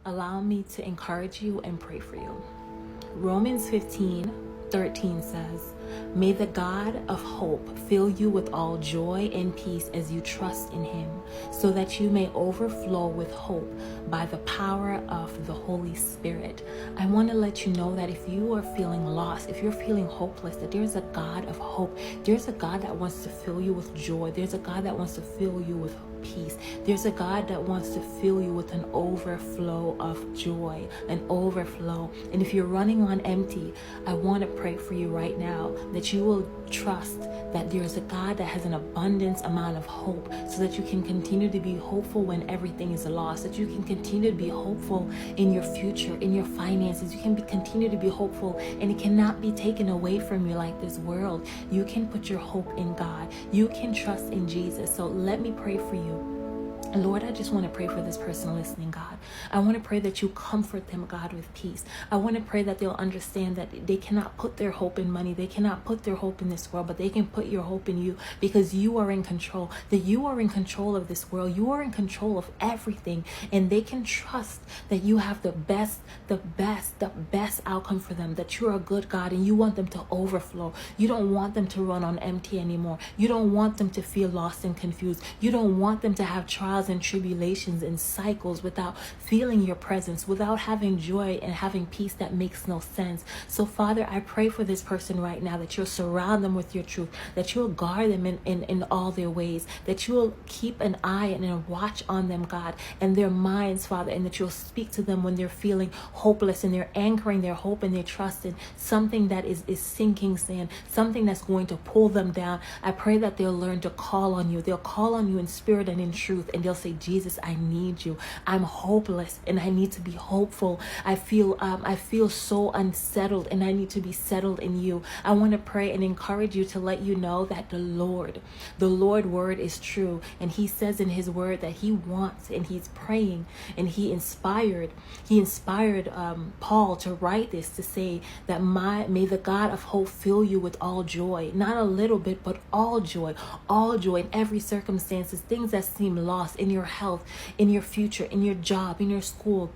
allow me to encourage you and pray for you. Romans 15:13 says, "May the God of hope fill you with all joy and peace as you trust in him, so that you may overflow with hope by the power of the Holy Spirit." I want to let you know that if you are feeling lost, if you're feeling hopeless, that there's a God of hope. There's a God that wants to fill you with joy. There's a God that wants to fill you with peace. There's a God that wants to fill you with an overflow of joy, an overflow. And if you're running on empty, I want to pray for you right now that you will trust that there's a God that has an abundance amount of hope, so that you can continue to be hopeful when everything is lost, that you can continue to be hopeful in your future, in your finances. You can continue to be hopeful, and it cannot be taken away from you like this world. You can put your hope in God. You can trust in Jesus. So let me pray for you. Lord, I just want to pray for this person listening, God. I want to pray that you comfort them, God, with peace. I want to pray that they'll understand that they cannot put their hope in money. They cannot put their hope in this world, but they can put your hope in you, because you are in control, that you are in control of this world. You are in control of everything, and they can trust that you have the best outcome for them, that you're a good God and you want them to overflow. You don't want them to run on empty anymore. You don't want them to feel lost and confused. You don't want them to have trials and tribulations and cycles without feeling your presence, without having joy and having peace that makes no sense. So Father, I pray for this person right now, that you'll surround them with your truth, that you'll guard them in all their ways, that you'll keep an eye and a watch on them, God, and their minds, Father, and that you'll speak to them when they're feeling hopeless and they're anchoring their hope and their trust in something that is sinking sand, something that's going to pull them down. I pray that they'll learn to call on you. They'll call on you in spirit and in truth, and they'll say, Jesus, I need you. I'm hopeless and I need to be hopeful. I feel so unsettled and I need to be settled in you. I want to pray and encourage you to let you know that the Lord word is true, and he says in his word that he wants, and he's praying, and he inspired Paul to write this, to say that may the God of hope fill you with all joy, not a little bit, but all joy in every circumstances, things that seem lost in your health, in your future, in your job, in your school.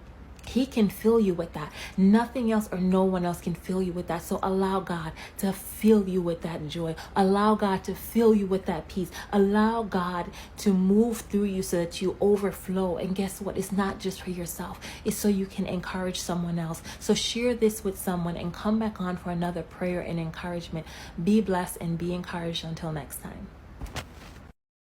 He can fill you with that. Nothing else or no one else can fill you with that. So allow God to fill you with that joy. Allow God to fill you with that peace. Allow God to move through you so that you overflow. And guess what? It's not just for yourself. It's so you can encourage someone else. So share this with someone and come back on for another prayer and encouragement. Be blessed and be encouraged until next time.